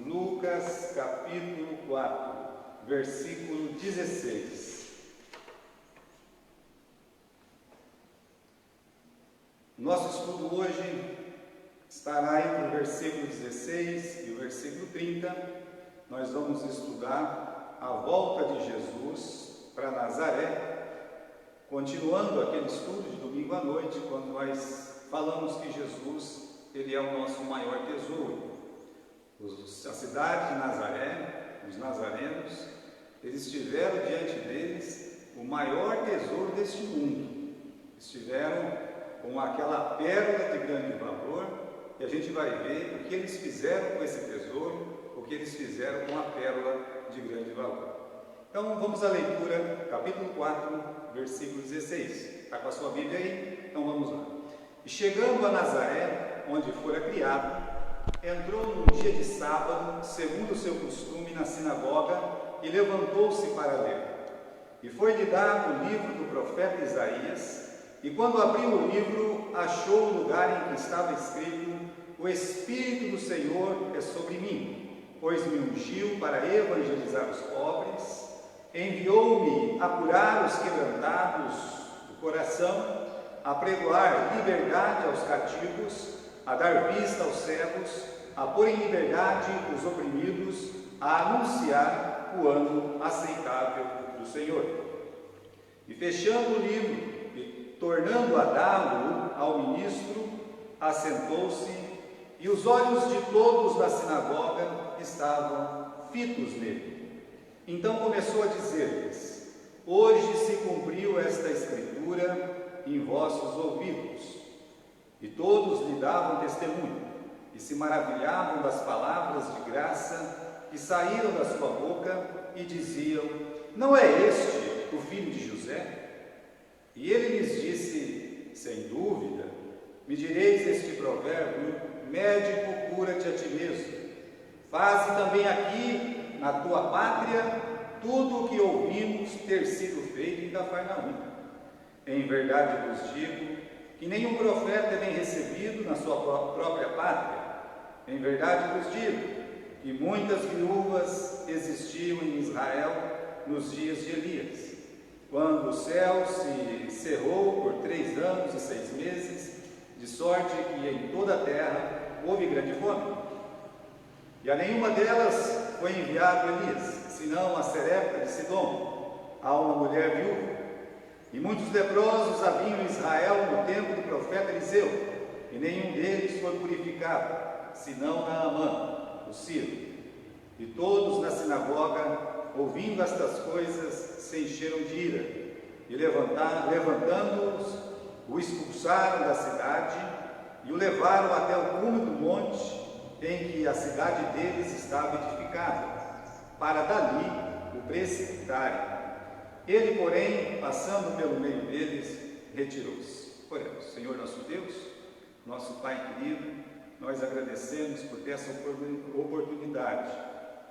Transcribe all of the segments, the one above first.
Lucas capítulo 4, versículo 16. Nosso estudo hoje estará entre o versículo 16 e o versículo 30. Nós vamos estudar a volta de Jesus para Nazaré, continuando aquele estudo de domingo à noite, quando nós falamos que Jesus, ele é o nosso maior tesouro. A cidade de Nazaré, os nazarenos, eles tiveram diante deles o maior tesouro deste mundo. Estiveram com aquela pérola de grande valor, e a gente vai ver o que eles fizeram com esse tesouro, o que eles fizeram com a pérola de grande valor. Então vamos à leitura, capítulo 4, versículo 16. Está com a sua Bíblia aí? Então vamos lá. E chegando a Nazaré, onde fora criado, entrou num dia de sábado, segundo o seu costume, na sinagoga, e levantou-se para ler. E foi-lhe dado o livro do profeta Isaías, e quando abriu o livro, achou o lugar em que estava escrito: O Espírito do Senhor é sobre mim, pois me ungiu para evangelizar os pobres, enviou-me a curar os quebrantados do coração, a pregoar liberdade aos cativos, a dar vista aos cegos, a pôr em liberdade os oprimidos, a anunciar o ano aceitável do Senhor. E fechando o livro e tornando a dá-lo ao ministro, assentou-se, e os olhos de todos na sinagoga estavam fitos nele. Então começou a dizer-lhes: Hoje se cumpriu esta escritura em vossos ouvidos. E todos lhe davam testemunho, e se maravilhavam das palavras de graça que saíram da sua boca, e diziam: Não é este o filho de José? E ele lhes disse: Sem dúvida, me direis este provérbio: Médico, cura-te a ti mesmo. Faze também aqui, na tua pátria, tudo o que ouvimos ter sido feito em Cafarnaum. Em verdade vos digo que nenhum profeta é bem recebido na sua própria pátria. Em verdade vos digo que muitas viúvas existiam em Israel nos dias de Elias, quando o céu se cerrou por 3 anos e 6 meses, de sorte que em toda a terra houve grande fome. E a nenhuma delas foi enviado Elias, senão a Serepta de Sidom, a uma mulher viúva. E muitos leprosos haviam em Israel no tempo do profeta Eliseu, e nenhum deles foi purificado, senão Naamã, o sírio. E todos na sinagoga, ouvindo estas coisas, se encheram de ira, e levantando-os, o expulsaram da cidade, e o levaram até o cume do monte, em que a cidade deles estava edificada, para dali o precipitarem. Ele, porém, passando pelo meio deles, retirou-se. Oremos. Senhor nosso Deus, nosso Pai querido, nós agradecemos por ter essa oportunidade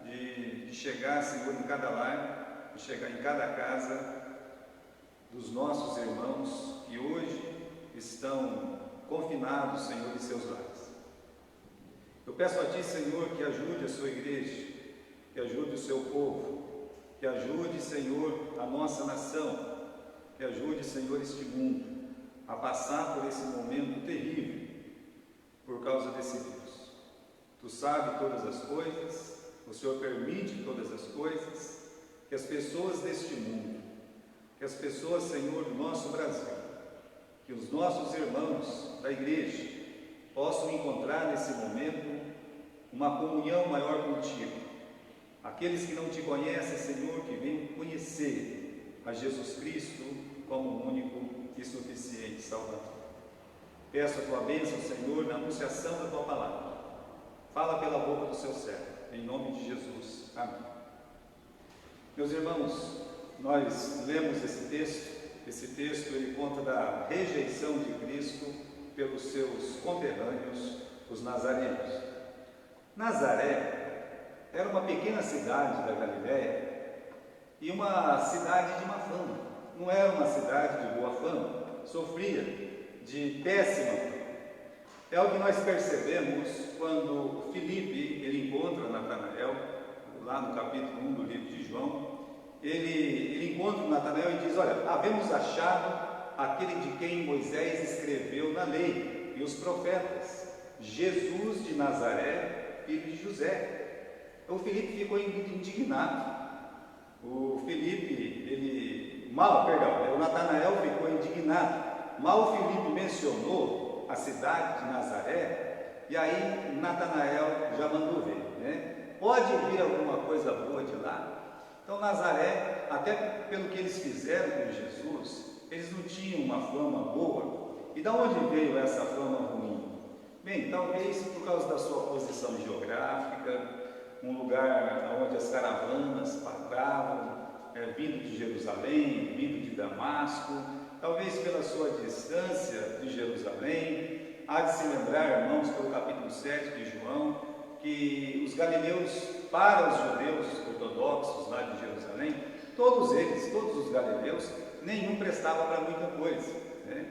de chegar, Senhor, em cada lar, de chegar em cada casa dos nossos irmãos que hoje estão confinados, Senhor, em seus lares. Eu peço a Ti, Senhor, que ajude a sua igreja, que ajude o seu povo, que ajude, Senhor, a nossa nação, que ajude, Senhor, este mundo a passar por esse momento terrível por causa desse vírus. Tu sabes todas as coisas, o Senhor permite todas as coisas, que as pessoas deste mundo, que as pessoas, Senhor, do nosso Brasil, que os nossos irmãos da igreja possam encontrar nesse momento uma comunhão maior contigo. Aqueles que não te conhecem, Senhor, que venham conhecer a Jesus Cristo como o único e suficiente Salvador. Peço a Tua bênção, Senhor, na anunciação da Tua palavra. Fala pela boca do Seu servo, em nome de Jesus. Amém. Meus irmãos, nós lemos esse texto. Esse texto ele conta da rejeição de Cristo pelos seus conterrâneos, os nazarenos. Nazaré era uma pequena cidade da Galiléia e uma cidade de má fama. Não era uma cidade de boa fama, sofria de péssima fama. É o que nós percebemos quando Filipe, ele encontra Natanael, lá no capítulo 1 do livro de João. Ele encontra Natanael e diz: olha, havemos achado aquele de quem Moisés escreveu na lei e os profetas, Jesus de Nazaré, filho de José. O Filipe ficou indignado. O Natanael ficou indignado. Mal o Filipe mencionou a cidade de Nazaré, e aí Natanael já mandou ver, né? Pode vir alguma coisa boa de lá? Então Nazaré, até pelo que eles fizeram com Jesus, eles não tinham uma fama boa. E de onde veio essa fama ruim? Bem, talvez por causa da sua posição geográfica, um lugar onde as caravanas paravam, vindo de Jerusalém, vindo de Damasco, talvez pela sua distância de Jerusalém. Há de se lembrar, irmãos, pelo capítulo 7 de João, que os galileus, para os judeus ortodoxos lá de Jerusalém, todos os galileus, nenhum prestava para muita coisa, né?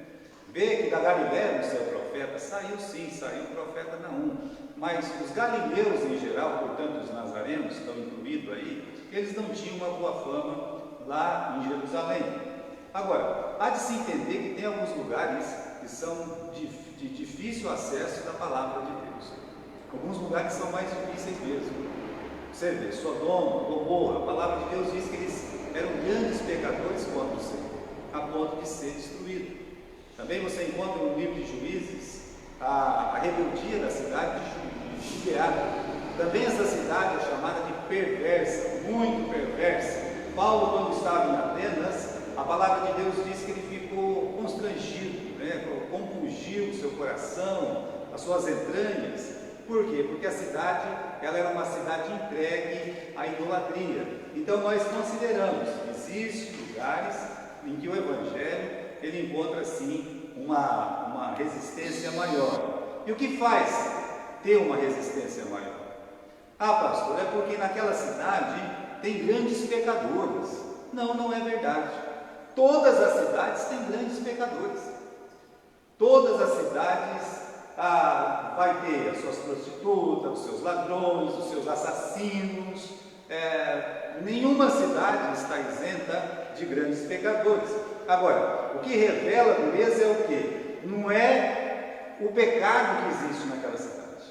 Vê que da Galiléia no seu profeta saiu o profeta Naum, mas os galileus em geral, portanto os nazarenos estão incluídos aí, eles não tinham uma boa fama lá em Jerusalém. Agora, há de se entender que tem alguns lugares que são de difícil acesso da palavra de Deus. Alguns lugares são mais difíceis mesmo. Você vê, Sodoma, Gomorra, a palavra de Deus diz que eles eram grandes pecadores contra o Senhor, a ponto de ser destruído. Também você encontra no livro de Juízes a rebeldia da cidade de Gibeá. Também essa cidade é chamada de perversa, muito perversa. Paulo, quando estava em Atenas, a palavra de Deus diz que ele ficou constrangido, né? Compungiu o seu coração, as suas entranhas. Por quê? Porque a cidade, ela era uma cidade entregue à idolatria. Então nós consideramos que existem lugares em que o Evangelho ele encontra sim uma resistência maior. E o que faz ter uma resistência maior? Ah, pastor, é porque naquela cidade tem grandes pecadores. Não é verdade. Todas as cidades têm grandes pecadores. Todas as cidades vai ter as suas prostitutas, os seus ladrões, os seus assassinos. Nenhuma cidade está isenta de grandes pecadores. Agora, o que revela a dureza é o quê? Não é o pecado que existe naquela cidade.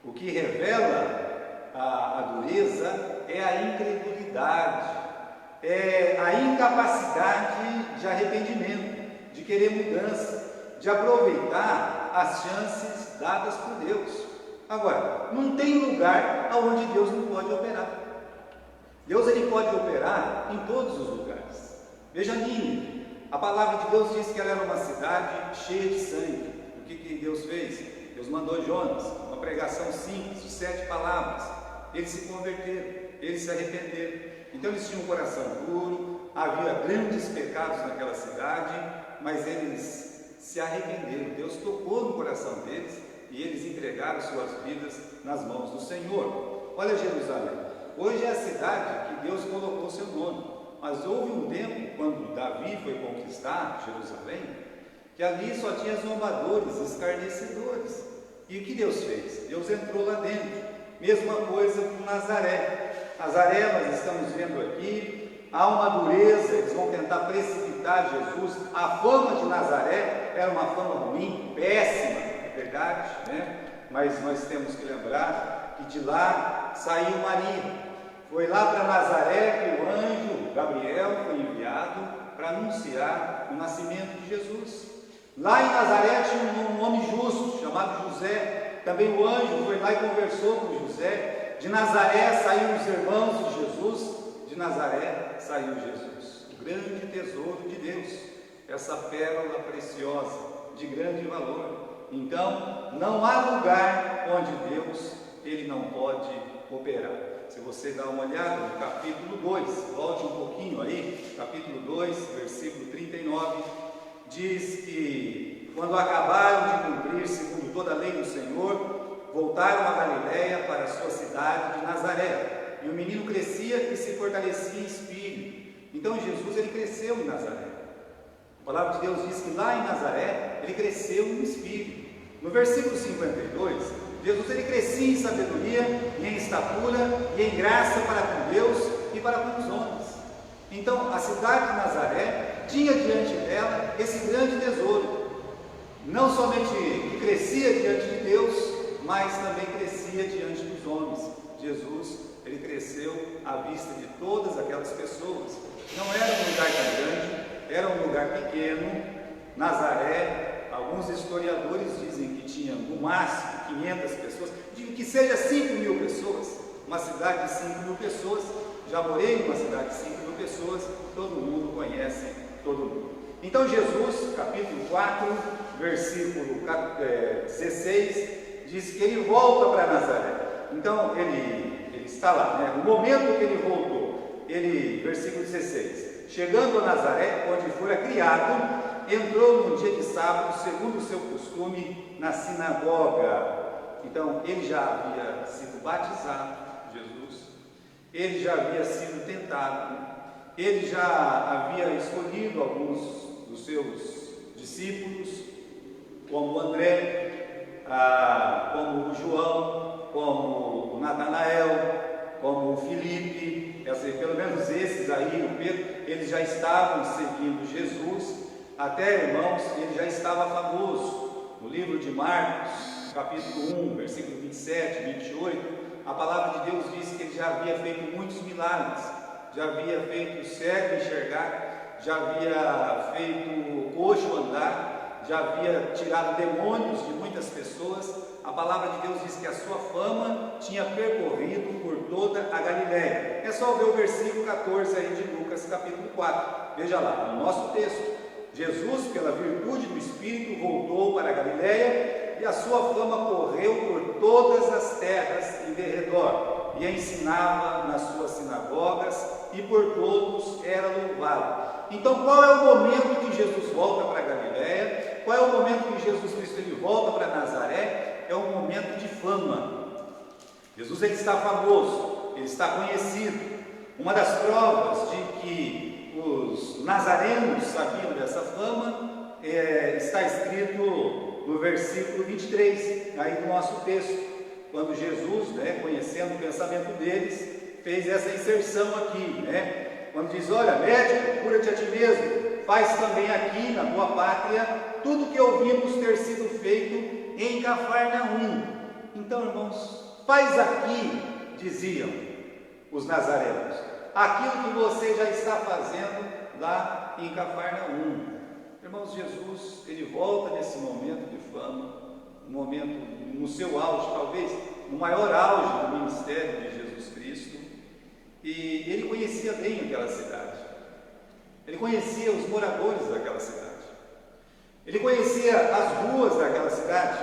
O que revela a dureza é a incredulidade, é a incapacidade de arrependimento, de querer mudança, de aproveitar as chances dadas por Deus. Agora, não tem lugar onde Deus não pode operar. Deus ele pode operar em todos os lugares. Veja Nínive. A palavra de Deus diz que ela era uma cidade cheia de sangue. O que Deus fez? Deus mandou Jonas, uma pregação simples, de 7 palavras. Eles se converteram, eles se arrependeram. Então eles tinham um coração duro, havia grandes pecados naquela cidade, mas eles se arrependeram. Deus tocou no coração deles e eles entregaram suas vidas nas mãos do Senhor. Olha Jerusalém, hoje é a cidade que Deus colocou seu nome. Mas houve um tempo, quando Davi foi conquistar Jerusalém, que ali só tinha zombadores, escarnecedores. E o que Deus fez? Deus entrou lá dentro. Mesma coisa com Nazaré. Nazaré, nós estamos vendo aqui, há uma dureza, eles vão tentar precipitar Jesus. A fama de Nazaré era uma fama ruim, péssima, é verdade, né? Mas nós temos que lembrar que de lá saiu Maria. Foi lá para Nazaré que o anjo Gabriel foi enviado para anunciar o nascimento de Jesus. Lá em Nazaré tinha um homem justo chamado José. Também o anjo foi lá e conversou com José. De Nazaré saíram os irmãos de Jesus. De Nazaré saiu Jesus, o grande tesouro de Deus, essa pérola preciosa de grande valor. Então não há lugar onde Deus ele não pode operar. Se você dá uma olhada no capítulo 2, volte um pouquinho aí, capítulo 2, versículo 39, diz que quando acabaram de cumprir, segundo toda a lei do Senhor, voltaram a Galiléia para a sua cidade de Nazaré. E o menino crescia e se fortalecia em espírito. Então Jesus ele cresceu em Nazaré. A palavra de Deus diz que lá em Nazaré ele cresceu em espírito. No versículo 52, Jesus ele crescia em sabedoria, e em estatura, e em graça para com Deus e para com os homens. Então, a cidade de Nazaré tinha diante dela esse grande tesouro, não somente que crescia diante de Deus, mas também crescia diante dos homens. Jesus, ele cresceu à vista de todas aquelas pessoas. Não era um lugar tão grande, era um lugar pequeno. Nazaré, alguns historiadores dizem que tinha no máximo 500 pessoas, digo que seja 5.000 pessoas, uma cidade de 5.000 pessoas. Já morei numa cidade de 5.000 pessoas, todo mundo conhece todo mundo. Então Jesus, capítulo 4, versículo 16, diz que ele volta para Nazaré. Então ele está lá, né? No momento que ele voltou, versículo 16, chegando a Nazaré, onde fora criado, entrou num dia de sábado, segundo o seu costume, na sinagoga. Então ele já havia sido batizado, Jesus, ele já havia sido tentado, ele já havia escolhido alguns dos seus discípulos, como André, como o João, como o Natanael, como o Filipe, pelo menos esses aí, o Pedro, eles já estavam seguindo Jesus. Até, irmãos, ele já estava famoso. No livro de Marcos, capítulo 1, versículo 27, 28, a palavra de Deus diz que ele já havia feito muitos milagres, já havia feito o cego enxergar, já havia feito o coxo andar, já havia tirado demônios de muitas pessoas. A palavra de Deus diz que a sua fama tinha percorrido por toda a Galiléia. É só ver o versículo 14 aí de Lucas, capítulo 4. Veja lá, no nosso texto, Jesus, pela virtude do Espírito, voltou para a Galiléia, e a sua fama correu por todas as terras em derredor, e ensinava nas suas sinagogas, e por todos era louvado. Então, qual é o momento que Jesus volta para a Galiléia? Qual é o momento que Jesus Cristo ele volta para Nazaré? É um momento de fama. Jesus ele está famoso, ele está conhecido. Uma das provas de que os nazarenos sabiam dessa fama está escrito no versículo 23, aí do nosso texto, quando Jesus, conhecendo o pensamento deles, fez essa inserção aqui, quando diz: olha, médico, cura-te a ti mesmo, faz também aqui na tua pátria tudo que ouvimos ter sido feito em Cafarnaum. Então, irmãos, faz aqui, diziam os nazarenos, aquilo que você já está fazendo lá em Cafarnaum. Irmãos, Jesus, ele volta nesse momento de fama, um momento no seu auge, talvez no maior auge do ministério de Jesus Cristo, e ele conhecia bem aquela cidade, ele conhecia os moradores daquela cidade, ele conhecia as ruas daquela cidade,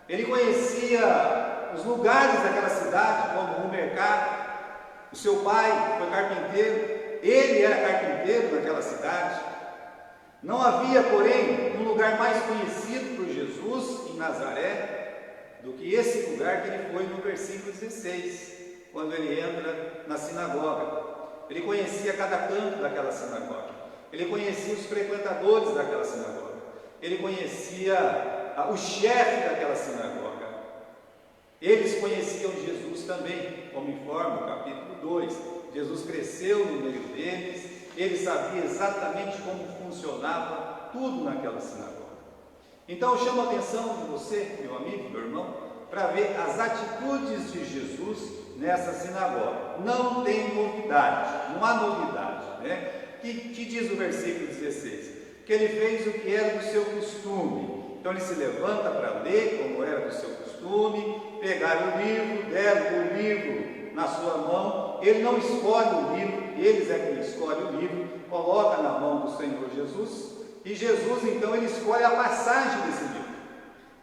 ele conhecia os lugares daquela cidade, como o mercado. O seu pai foi carpinteiro, ele era carpinteiro naquela cidade. Não havia, porém, um lugar mais conhecido por Jesus em Nazaré do que esse lugar que ele foi no versículo 16, quando ele entra na sinagoga. Ele conhecia cada canto daquela sinagoga, ele conhecia os frequentadores daquela sinagoga, ele conhecia o chefe daquela sinagoga. Eles conheciam Jesus também, como informa o capítulo 2. Jesus cresceu no meio deles, ele sabia exatamente como funcionava tudo naquela sinagoga. Então eu chamo a atenção de você, meu amigo, meu irmão, para ver as atitudes de Jesus nessa sinagoga. Não tem novidade, não há novidade, que diz o versículo 16? Que ele fez o que era do seu costume. Então ele se levanta para ler, como era do seu costume, pegar o livro, deram o livro na sua mão. Ele não escolhe o livro, eles é quem escolhe o livro, coloca na mão do Senhor Jesus, e Jesus então ele escolhe a passagem desse livro.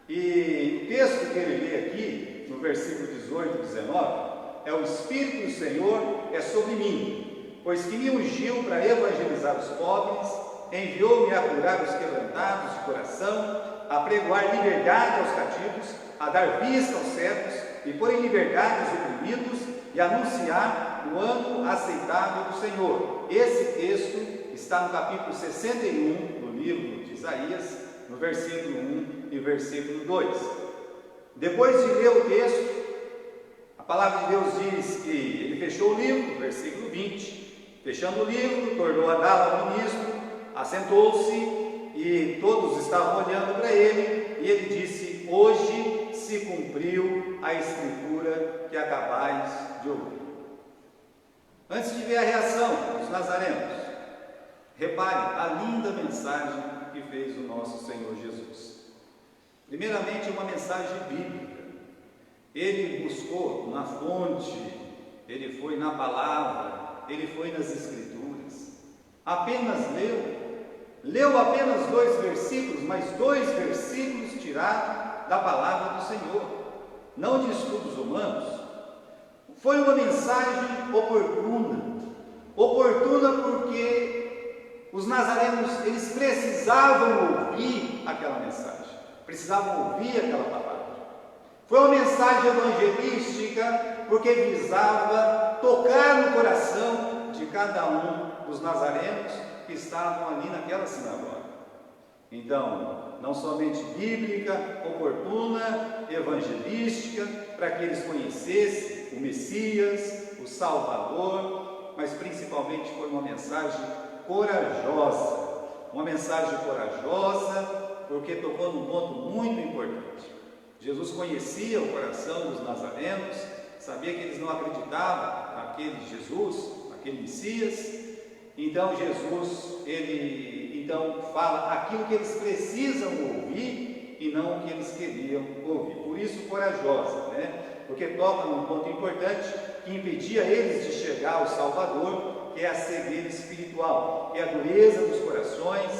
E o texto que ele lê aqui, no versículo 18 e 19, é: o Espírito do Senhor é sobre mim, pois que me ungiu para evangelizar os pobres, enviou-me a curar os quebrantados de coração, a pregoar liberdade aos cativos, a dar vista aos cegos, e pôr em liberdade os oprimidos, e anunciar o ano aceitável do Senhor. Esse texto está no capítulo 61 do livro de Isaías, no versículo 1 e versículo 2. Depois de ler o texto, a palavra de Deus diz que ele fechou o livro, versículo 20. Fechando o livro, tornou a dá-lo ao ministro, assentou-se e todos estavam olhando para ele, e ele disse: hoje se cumpriu a escritura que acabais de ouvir. Antes de ver a reação dos nazarenos, repare a linda mensagem que fez o nosso Senhor Jesus. Primeiramente, uma mensagem bíblica. Ele buscou na fonte, ele foi na palavra, ele foi nas escrituras. Apenas leu apenas 2 versículos, mas 2 versículos tirados da palavra do Senhor, não de estudos humanos. Foi uma mensagem oportuna porque os nazarenos, eles precisavam ouvir aquela mensagem, precisavam ouvir aquela palavra. Foi uma mensagem evangelística porque visava tocar no coração de cada um dos nazarenos que estavam ali naquela sinagoga. Então, não somente bíblica, oportuna, evangelística, para que eles conhecessem o Messias, o Salvador, mas principalmente foi uma mensagem corajosa. Uma mensagem corajosa porque tocou num ponto muito importante. Jesus conhecia o coração dos nazarenos, sabia que eles não acreditavam naquele Jesus, naquele Messias. Então Jesus, ele fala aquilo que eles precisam ouvir e não o que eles queriam ouvir. Por isso corajosa, porque toca num ponto importante que impedia eles de chegar ao Salvador, que é a cegueira espiritual, que é a dureza dos corações,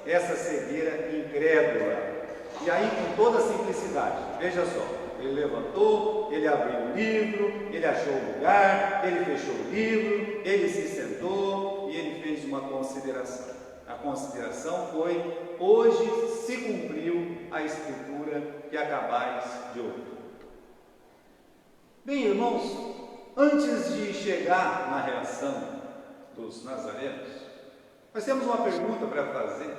essa cegueira incrédula. E aí, com toda a simplicidade, veja só, ele levantou, ele abriu o livro, ele achou o lugar, ele fechou o livro, ele se sentou e ele fez uma consideração. A consideração foi: hoje se cumpriu a escritura que acabais de ouvir. Bem, irmãos, antes de chegar na reação dos nazarenos, nós temos uma pergunta para fazer.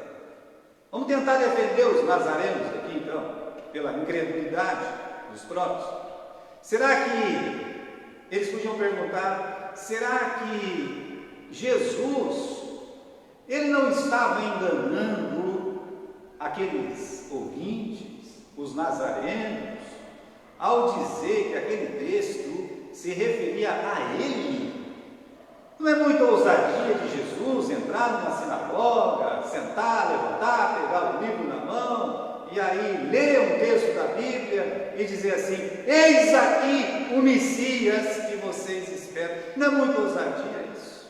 Vamos tentar defender os nazarenos aqui, então, pela incredulidade dos próprios. Será que eles podiam perguntar: será que Jesus, ele não estava enganando aqueles ouvintes, os nazarenos, ao dizer que aquele texto se referia a ele? Não é muita ousadia de Jesus entrar numa sinagoga, sentar, levantar, pegar o livro na mão e aí ler um texto da Bíblia e dizer assim: eis aqui o Messias que vocês esperam? Não é muita ousadia isso?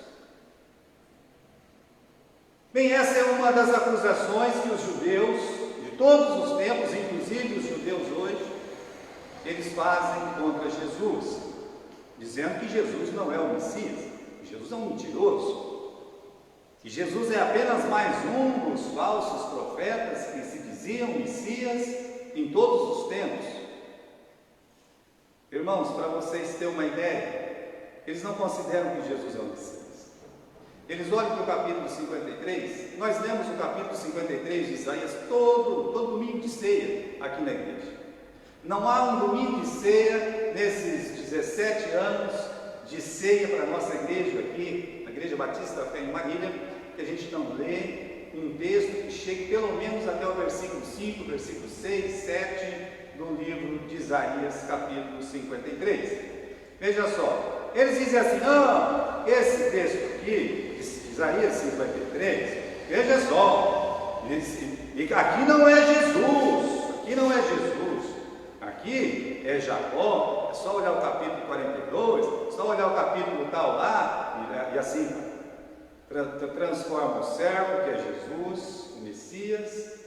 Bem, essa é uma das acusações que os judeus de todos os tempos, inclusive os judeus hoje, eles fazem contra Jesus, dizendo que Jesus não é o Messias. Jesus é um mentiroso, que Jesus é apenas mais um dos falsos profetas que se diziam Messias em todos os tempos. Irmãos, para vocês terem uma ideia, eles não consideram que Jesus é o Messias. Eles olham para o capítulo 53, nós lemos o capítulo 53 de Isaías todo domingo de ceia aqui na igreja. Não há um domingo de ceia nesses 17 anos de ceia para a nossa igreja aqui, a Igreja Batista da Fé em Marília, que a gente não lê um texto que chegue pelo menos até o versículo 5, versículo 6, 7 do livro de Isaías, capítulo 53. Veja só, eles dizem assim: não, esse texto aqui, Isaías 53, veja só, aqui não é Jesus, aqui não é Jesus, aqui é Jacó. É só olhar o capítulo 42, só olhar o capítulo tal lá, e assim transforma o servo, que é Jesus, o Messias,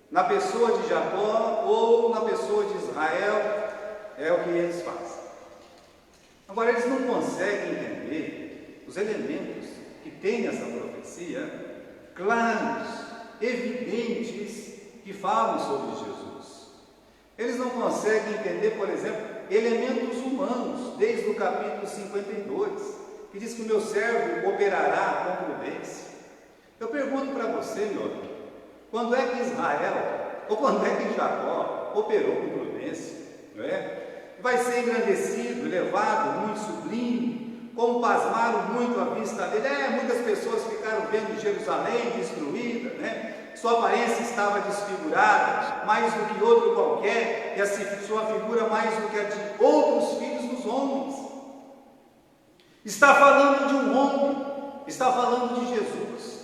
na pessoa de Jacó ou na pessoa de Israel. É o que eles fazem. Agora, eles não conseguem entender os elementos que tem essa profecia, claros, evidentes, que falam sobre Jesus. Eles não conseguem entender, por exemplo, elementos humanos, desde o capítulo 52, que diz que o meu servo operará com prudência. Eu pergunto para você, meu amigo, quando é que Israel ou quando é que Jacó operou com prudência, não é? Vai ser engrandecido, elevado, muito sublime, como pasmaram muito à vista dele. Muitas pessoas ficaram vendo Jerusalém destruída, né? Sua aparência estava desfigurada, mais do que outro qualquer, e a sua figura mais do que a de outros filhos dos homens. Está falando de um homem, está falando de Jesus.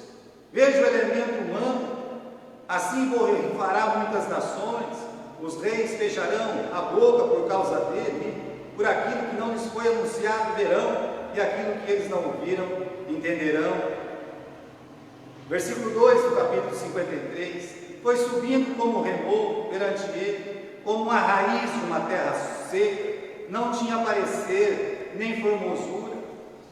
Veja o elemento humano. Assim fará muitas nações, os reis fecharão a boca por causa dele, por aquilo que não lhes foi anunciado verão, e aquilo que eles não ouviram entenderão. Versículo 2 do capítulo 53, foi subindo como remou perante ele, como uma raiz de uma terra seca, não tinha parecer, nem formosura,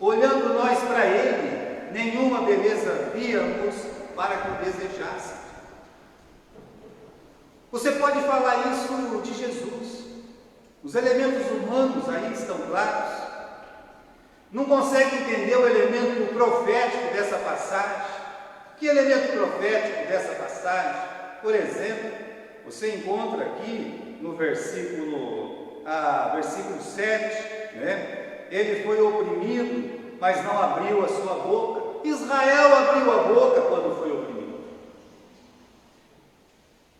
olhando nós para ele, nenhuma beleza víamos para que o desejasse. Você pode falar isso de Jesus. Os elementos humanos aí estão claros. Não consegue entender o elemento profético dessa passagem. Que elemento profético dessa passagem? Por exemplo, você encontra aqui no versículo 7, né? Ele foi oprimido, mas não abriu a sua boca. Israel abriu a boca quando foi oprimido.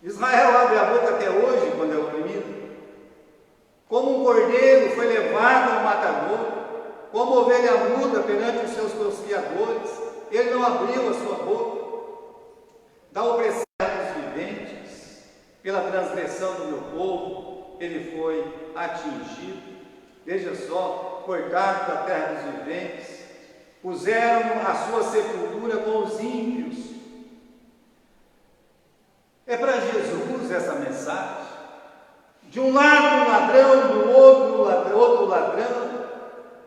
Israel abre a boca até hoje quando é oprimido. Como um cordeiro foi levado ao matador, como ovelha muda perante os seus tosquiadores, ele não abriu a sua boca. Da opressão dos viventes, pela transgressão do meu povo, ele foi atingido. Veja só, cortado da terra dos viventes, puseram a sua sepultura com os ímpios. É para Jesus essa mensagem. De um lado um ladrão, do outro ladrão.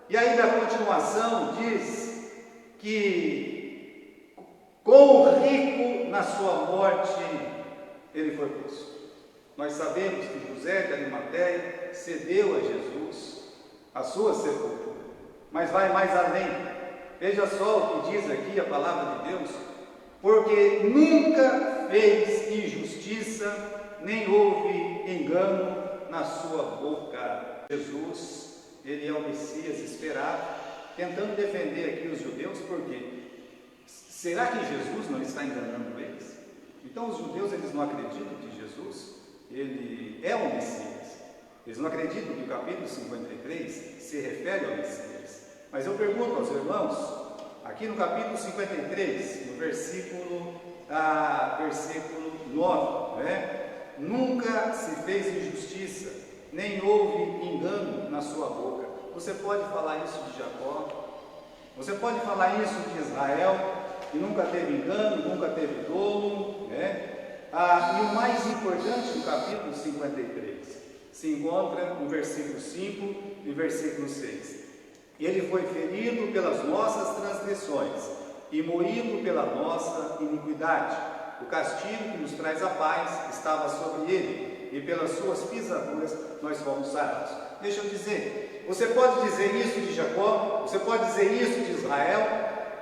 E aí na continuação diz que com o rico na sua morte ele foi posto. Nós sabemos que José de Arimateia cedeu a Jesus a sua sepultura, mas vai mais além. Veja só o que diz aqui a palavra de Deus: porque nunca fez injustiça, nem houve engano na sua boca. Jesus, ele é o Messias esperado, tentando defender aqui os judeus, porque será que Jesus não está enganando eles? Então os judeus, eles não acreditam que Jesus, ele é o Messias. Eles não acreditam que o capítulo 53 se refere ao Messias. Mas eu pergunto aos irmãos, aqui no capítulo 53, no versículo 9, né? Nunca se fez injustiça, nem houve engano na sua boca. Você pode falar isso de Jacó, você pode falar isso de Israel, que nunca teve engano, nunca teve dolo, né? E o mais importante do capítulo 53 se encontra no versículo 5 e versículo 6. Ele foi ferido pelas nossas transgressões e moído pela nossa iniquidade. O castigo que nos traz a paz estava sobre ele, e pelas suas pisaduras nós fomos sarados. Deixa eu dizer, você pode dizer isso de Jacó, você pode dizer isso de Israel,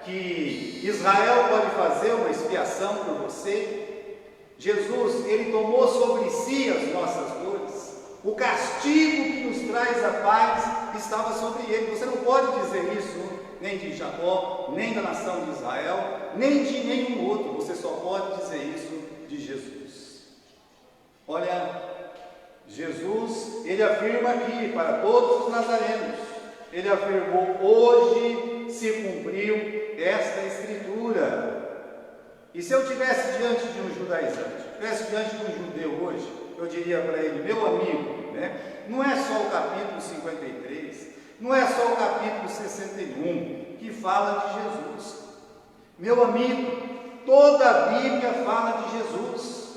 que Israel pode fazer uma expiação por você. Jesus, ele tomou sobre si as nossas dores. O castigo que nos traz a paz estava sobre ele. Você não pode dizer isso nem de Jacó, nem da nação de Israel, nem de nenhum outro. Você só pode dizer isso de Jesus. Olha, Jesus, ele afirma aqui para todos os nazarenos, ele afirmou: hoje se cumpriu esta escritura. E se eu tivesse diante de um judaizante, tivesse diante de um judeu hoje, eu diria para ele: meu amigo, né? Não é só o capítulo 53, não é só o capítulo 61 que fala de Jesus. Meu amigo, toda a Bíblia fala de Jesus.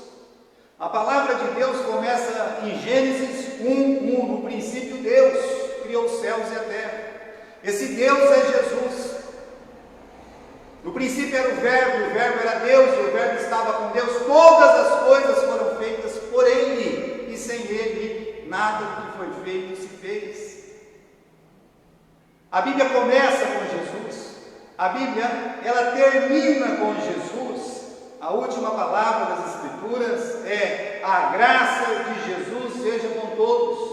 A palavra de Deus começa em Gênesis 1:1. No princípio Deus criou os céus e a terra. Esse Deus é Jesus. No princípio era o Verbo era Deus, e o Verbo estava com Deus. Todas as coisas foram feitas por Ele, e sem Ele nada do que foi feito se fez. A Bíblia começa com Jesus, a Bíblia ela termina com Jesus, a última palavra das Escrituras é: a graça de Jesus seja com todos.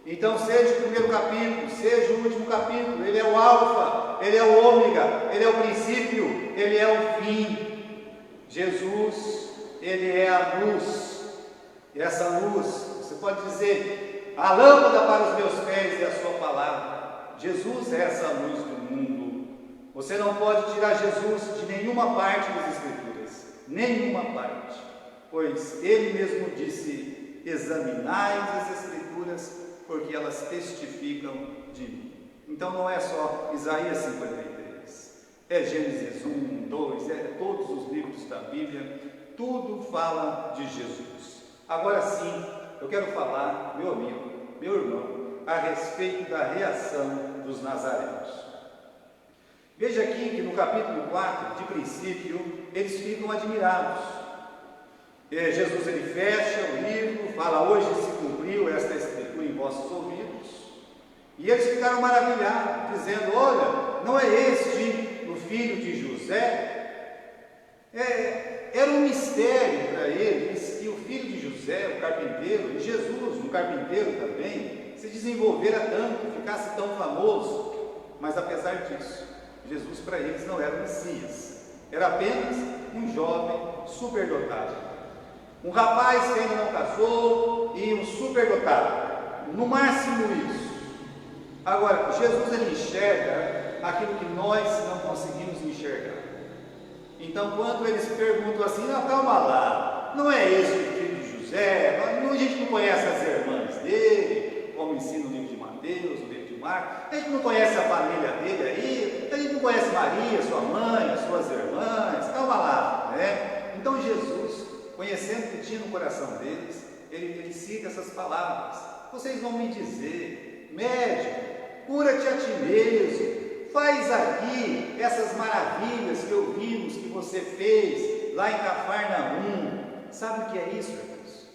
Então, seja o primeiro capítulo, seja o último capítulo, ele é o alfa, ele é o ômega, ele é o princípio, ele é o fim. Jesus, ele é a luz. E essa luz, você pode dizer, a lâmpada para os meus pés é a sua palavra. Jesus é essa luz do mundo. Você não pode tirar Jesus de nenhuma parte das Escrituras, nenhuma parte, pois ele mesmo disse: examinai as Escrituras, porque elas testificam de mim. Então não é só Isaías 53, é Gênesis 1, 2, é todos os livros da Bíblia, tudo fala de Jesus. Agora sim, eu quero falar, meu amigo, meu irmão, a respeito da reação dos nazarenos. Veja aqui que no capítulo 4, de princípio, eles ficam admirados. Jesus ele fecha o livro, fala: hoje se cumpriu esta escritura em vossos ouvidos. E eles ficaram maravilhados, dizendo: olha, não é este o filho de José? Era um mistério para eles que o filho de José, o carpinteiro, e Jesus, um carpinteiro também, se desenvolvera tanto, ficasse tão famoso. Mas apesar disso, Jesus para eles não era o Messias, era apenas um jovem superdotado, um rapaz que ainda não casou e um superdotado, no máximo isso. Agora, Jesus ele enxerga aquilo que nós não conseguimos enxergar. Então, quando eles perguntam assim: não, calma lá, não é esse o filho de José? A gente não conhece as irmãs dele, como ensina o livro de Mateus, o livro de Marcos, a gente não conhece a família dele aí, a gente não conhece Maria, sua mãe, as suas irmãs, calma lá, né? Então Jesus, conhecendo o que tinha no coração deles, ele cita essas palavras: vocês vão me dizer, médico, cura-te a ti mesmo, faz aqui essas maravilhas que ouvimos que você fez lá em Cafarnaum. Sabe o que é isso, irmãos?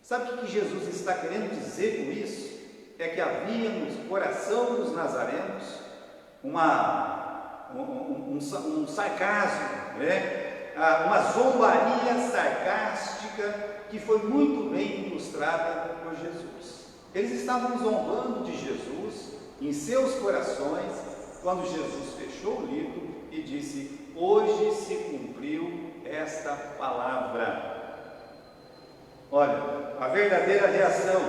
Sabe o que Jesus está querendo dizer com isso? É que havia no coração dos nazarenos um sarcasmo, né? Uma zombaria sarcástica que foi muito bem ilustrada por Jesus. Eles estavam zombando de Jesus em seus corações, quando Jesus fechou o livro e disse: hoje se cumpriu esta palavra. Olha, a verdadeira reação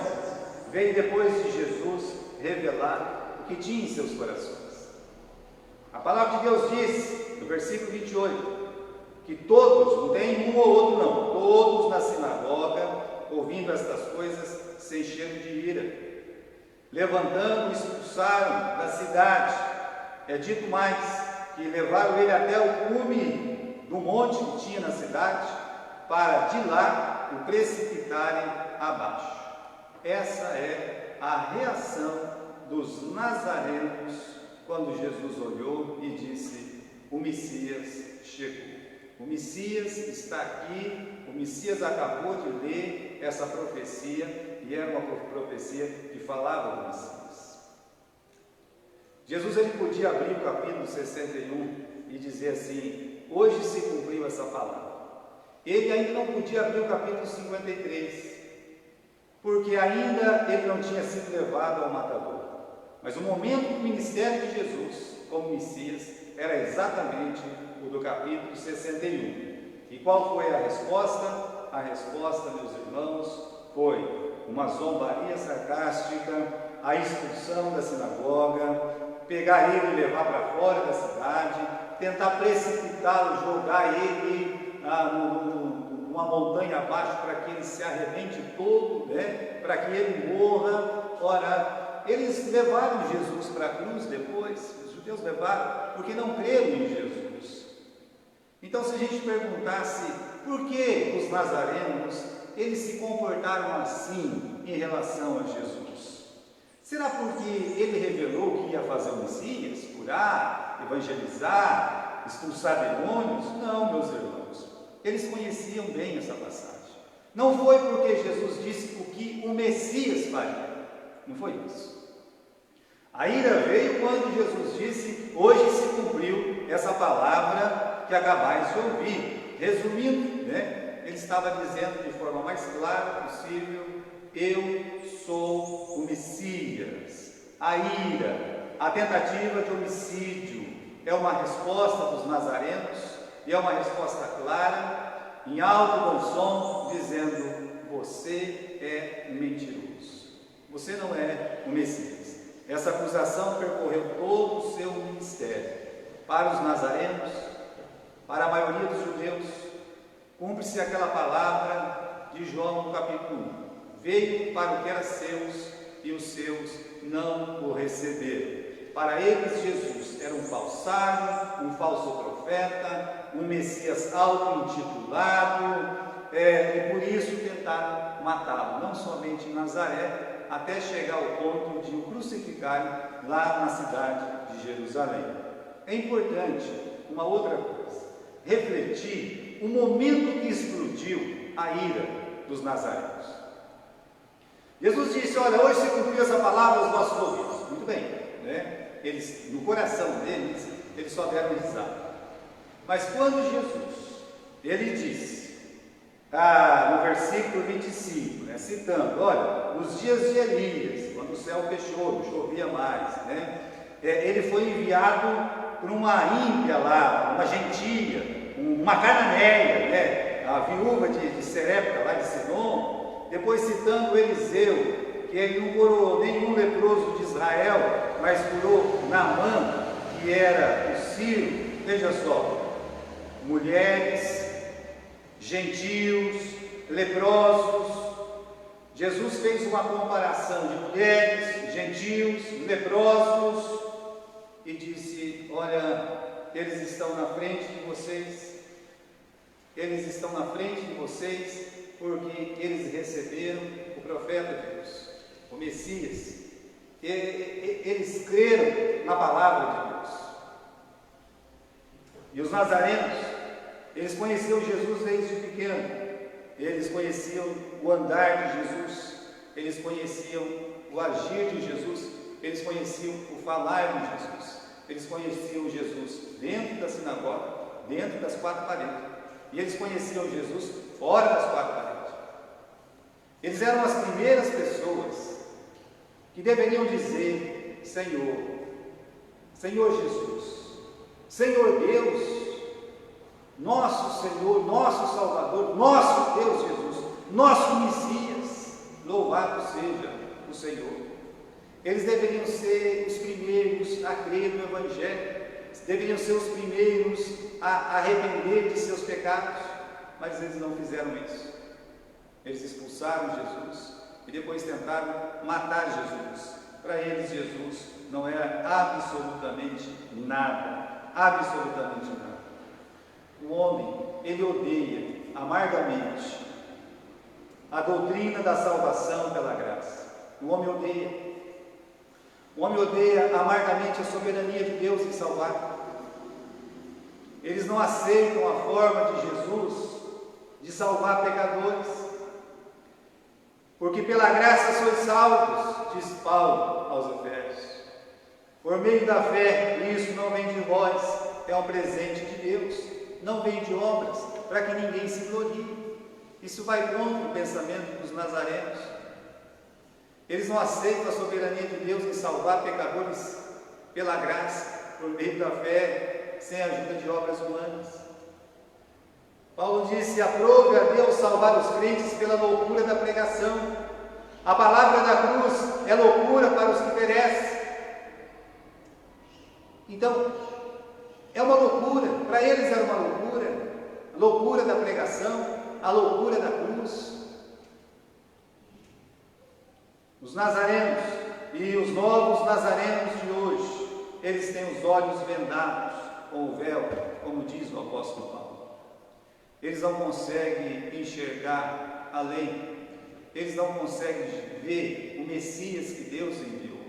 veio depois de Jesus revelar o que tinha em seus corações. A palavra de Deus diz, no versículo 28, que todos, não tem um ou outro não, todos na sinagoga, ouvindo estas coisas, se encheram de ira, levantando, expulsaram da cidade. É dito mais, que levaram ele até o cume do monte que tinha na cidade, para de lá o precipitarem abaixo. Essa é a reação dos nazarenos quando Jesus olhou e disse: o Messias chegou. O Messias está aqui, o Messias acabou de ler essa profecia, e era uma profecia que falava do Messias. Jesus ele podia abrir o capítulo 61 e dizer assim: hoje se cumpriu essa palavra. Ele ainda não podia abrir o capítulo 53, porque ainda ele não tinha sido levado ao matador. Mas o momento do ministério de Jesus como Messias era exatamente o do capítulo 61. E qual foi a resposta? A resposta, meus irmãos, foi uma zombaria sarcástica, a expulsão da sinagoga, pegar ele e levar para fora da cidade, tentar precipitá-lo, jogar ele numa montanha abaixo para que ele se arrebente todo, né? Para que ele morra. Ora, eles levaram Jesus para a cruz depois, os judeus levaram, porque não creram em Jesus. Então, se a gente perguntasse por que os nazarenos, eles se comportaram assim em relação a Jesus, será porque ele revelou que ia fazer o Messias, curar, evangelizar, expulsar demônios? Não, meus irmãos, eles conheciam bem essa passagem. Não foi porque Jesus disse o que o Messias faria, não foi isso. A ira veio quando Jesus disse: hoje se cumpriu essa palavra que acabais de ouvir. resumindo, ele estava dizendo de forma mais clara possível: eu sou o Messias. A ira, a tentativa de homicídio é uma resposta dos nazarenos, e é uma resposta clara, em alto e bom som, dizendo: você é mentiroso, você não é o Messias. Essa acusação percorreu todo o seu ministério, para os nazarenos, para a maioria dos judeus. Cumpre-se aquela palavra de João no capítulo 1: veio para o que era seus, e os seus não o receberam. Para eles Jesus era um falsário, um falso profeta, um Messias auto-intitulado, e por isso tentaram matá-lo, não somente em Nazaré, até chegar ao ponto de o crucificarem lá na cidade de Jerusalém. É importante, uma outra coisa, refletir o momento que explodiu a ira dos nazarenos. Jesus disse: olha, hoje se cumpriu essa palavra aos vossos ouvidos. Muito bem, Eles, no coração deles, eles só deram risada. Mas quando Jesus, ele disse, no versículo 25, citando: olha, nos dias de Elias, quando o céu fechou, não chovia mais, ele foi enviado por uma ímpia lá, uma gentia, uma cananeia, a viúva de Serepta, lá de Sidom. Depois citando Eliseu, que ele não curou nenhum leproso de Israel, mas curou Naamã, que era o sírio. Veja só, mulheres, gentios, leprosos. Jesus fez uma comparação de mulheres, gentios, leprosos, e disse: olha, eles estão na frente de vocês, porque eles receberam o profeta de Deus, o Messias. Eles creram na palavra de Deus. E os nazarenos, eles conheciam Jesus desde pequeno. Eles conheciam o andar de Jesus, eles conheciam o agir de Jesus, eles conheciam o falar de Jesus, eles conheciam Jesus dentro da sinagoga, dentro das quatro paredes, e eles conheciam Jesus fora das quatro paredes. Eles eram as primeiras pessoas que deveriam dizer: Senhor, Senhor Jesus, Senhor Deus, nosso Senhor, nosso Salvador, nosso Deus Jesus, nosso Messias, louvado seja o Senhor. Eles deveriam ser os primeiros a crer no Evangelho, deveriam ser os primeiros a arrepender de seus pecados, mas eles não fizeram isso. Eles expulsaram Jesus e depois tentaram matar Jesus. Para eles Jesus não era absolutamente nada, absolutamente nada. O homem, ele odeia amargamente a doutrina da salvação pela graça. O homem odeia amargamente a soberania de Deus em salvar. Eles não aceitam a forma de Jesus de salvar pecadores, porque pela graça sois salvos, diz Paulo aos Efésios, por meio da fé. E isso não vem de vós, é um presente de Deus, não vem de obras, para que ninguém se glorie. Isso vai contra o pensamento dos nazarenos. Eles não aceitam a soberania de Deus em salvar pecadores pela graça, por meio da fé, sem a ajuda de obras humanas. Paulo disse: aprove a Deus salvar os crentes pela loucura da pregação. A palavra da cruz é loucura para os que perecem. Então, é uma loucura, para eles era uma loucura, a loucura da pregação, a loucura da cruz. Os nazarenos e os novos nazarenos de hoje, eles têm os olhos vendados com o véu, como diz o apóstolo Paulo. Eles não conseguem enxergar além, eles não conseguem ver o Messias que Deus enviou.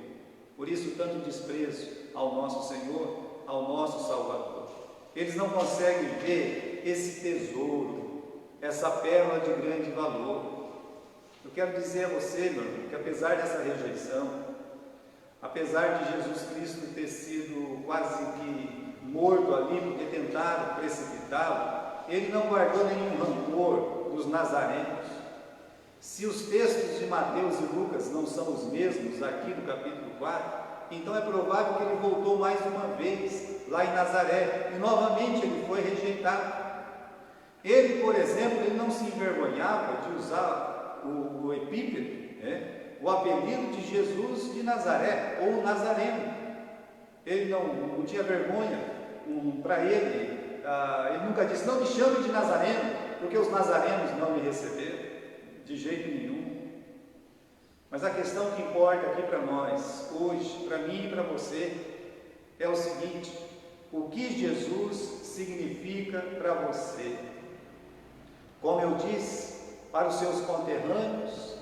Por isso, tanto desprezo ao nosso Senhor, ao nosso Salvador. Eles não conseguem ver esse tesouro, essa pérola de grande valor. Eu quero dizer a você, meu irmão, que apesar dessa rejeição, apesar de Jesus Cristo ter sido quase que morto ali, porque tentaram precipitá-lo, ele não guardou nenhum rancor dos nazarenos. Se os textos de Mateus e Lucas não são os mesmos aqui no capítulo 4, então é provável que ele voltou mais uma vez lá em Nazaré e novamente ele foi rejeitado. Ele, por exemplo, ele não se envergonhava de usar o epíteto, o apelido de Jesus de Nazaré, ou Nazareno. Ele não tinha vergonha. Para ele, ele nunca disse: não me chame de Nazareno, porque os nazarenos não me receberam, de jeito nenhum. Mas a questão que importa aqui para nós, hoje, para mim e para você, é o seguinte: o que Jesus significa para você? Como eu disse, para os seus conterrâneos,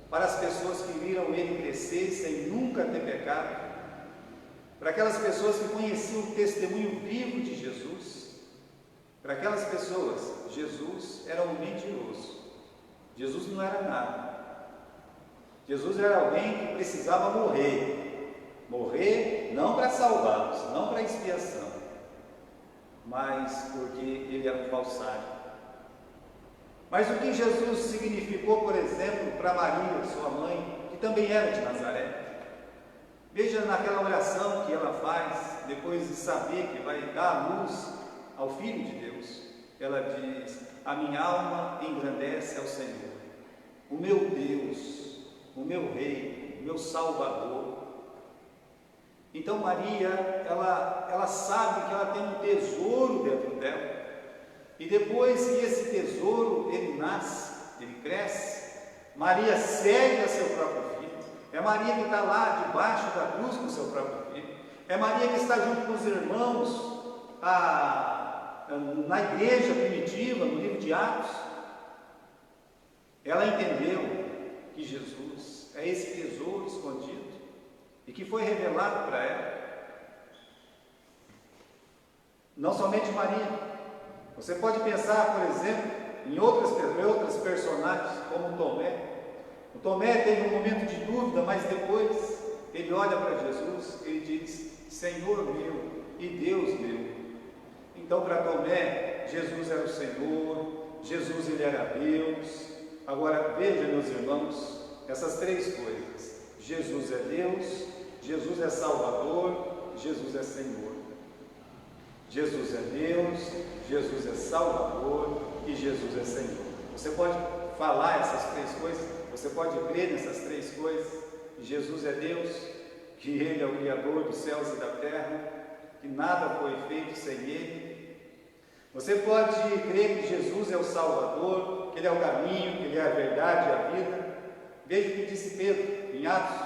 para as pessoas que viram ele crescer sem nunca ter pecado, para aquelas pessoas que conheciam o testemunho vivo de Jesus, para aquelas pessoas, Jesus era um mentiroso. Jesus não era nada. Jesus era alguém que precisava morrer não para salvá-los, não para expiação, mas porque ele era um falsário. Mas o que Jesus significou, por exemplo, para Maria, sua mãe, que também era de Nazaré? Veja naquela oração que ela faz, depois de saber que vai dar a luz ao Filho de Deus. Ela diz: a minha alma engrandece ao Senhor, o meu Deus, o meu Rei, o meu Salvador. Então Maria, ela sabe que ela tem um tesouro dentro dela. E depois que esse tesouro, ele nasce, ele cresce, Maria segue a seu próprio filho. É Maria que está lá debaixo da cruz com o seu próprio filho. É Maria que está junto com os irmãos na igreja primitiva, no livro de Atos. Ela entendeu que Jesus é esse tesouro escondido e que foi revelado para ela. Não somente Maria. Você pode pensar, por exemplo, em outras personagens, como Tomé. O Tomé teve um momento de dúvida, mas depois ele olha para Jesus, ele diz: Senhor meu e Deus meu. Então, para Tomé, Jesus era o Senhor, Jesus ele era Deus. Agora veja, meus irmãos, essas três coisas: Jesus é Deus, Jesus é Salvador, Jesus é Senhor. Jesus é Deus, Jesus é Salvador e Jesus é Senhor. Você pode falar essas três coisas, você pode crer nessas três coisas: Jesus é Deus, que Ele é o Criador dos céus e da terra, que nada foi feito sem Ele. Você pode crer que Jesus é o Salvador, que Ele é o caminho, que Ele é a verdade e a vida. Veja o que disse Pedro em Atos,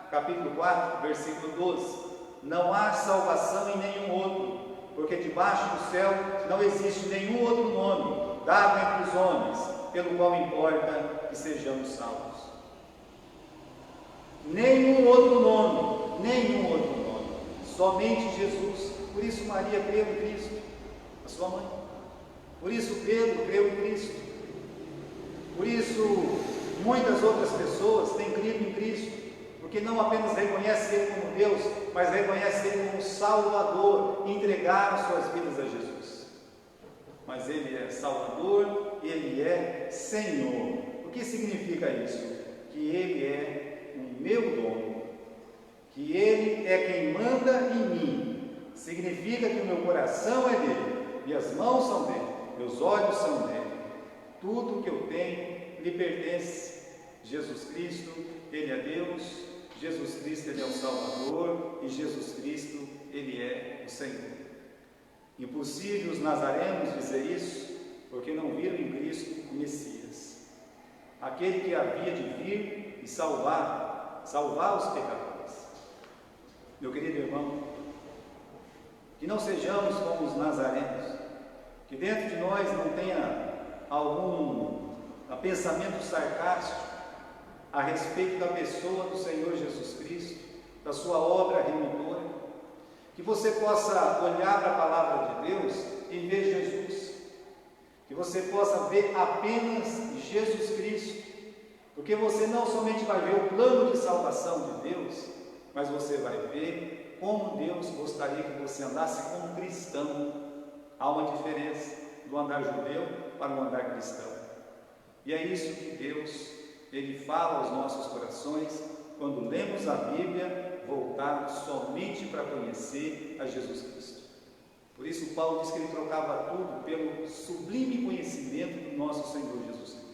capítulo 4, versículo 12: não há salvação em nenhum outro, porque debaixo do céu não existe nenhum outro nome dado entre os homens, pelo qual importa que sejamos salvos. Nenhum outro nome, somente Jesus. Por isso Maria creu em Cristo, a sua mãe. Por isso Pedro creu em Cristo. Por isso muitas outras pessoas têm crido em Cristo, porque não apenas reconhecem Ele como Deus, mas reconhecem Ele como Salvador e entregaram suas vidas a Jesus. Mas Ele é Salvador, Ele é Senhor. O que significa isso? Que Ele é o meu dono, que Ele é quem manda em mim. Significa que o meu coração é dele, minhas mãos são dele, meus olhos são dele. Tudo que eu tenho lhe pertence. Jesus Cristo, Ele é Deus. Jesus Cristo, Ele é o Salvador, e Jesus Cristo, Ele é o Senhor. Impossível os nazarenos dizer isso, porque não viram em Cristo o Messias, aquele que havia de vir e salvar os pecadores. Meu querido irmão, que não sejamos como os nazarenos, que dentro de nós não tenha algum pensamento sarcástico a respeito da pessoa do Senhor Jesus Cristo, da sua obra remidora, que você possa olhar para a palavra de Deus e ver Jesus, que você possa ver apenas Jesus Cristo, porque você não somente vai ver o plano de salvação de Deus, mas você vai ver como Deus gostaria que você andasse como cristão. Há uma diferença. do andar judeu para o andar cristão. E é isso que Deus, Ele fala aos nossos corações quando lemos a Bíblia voltados somente para conhecer a Jesus Cristo. Por isso Paulo diz que ele trocava tudo pelo sublime conhecimento do nosso Senhor Jesus Cristo.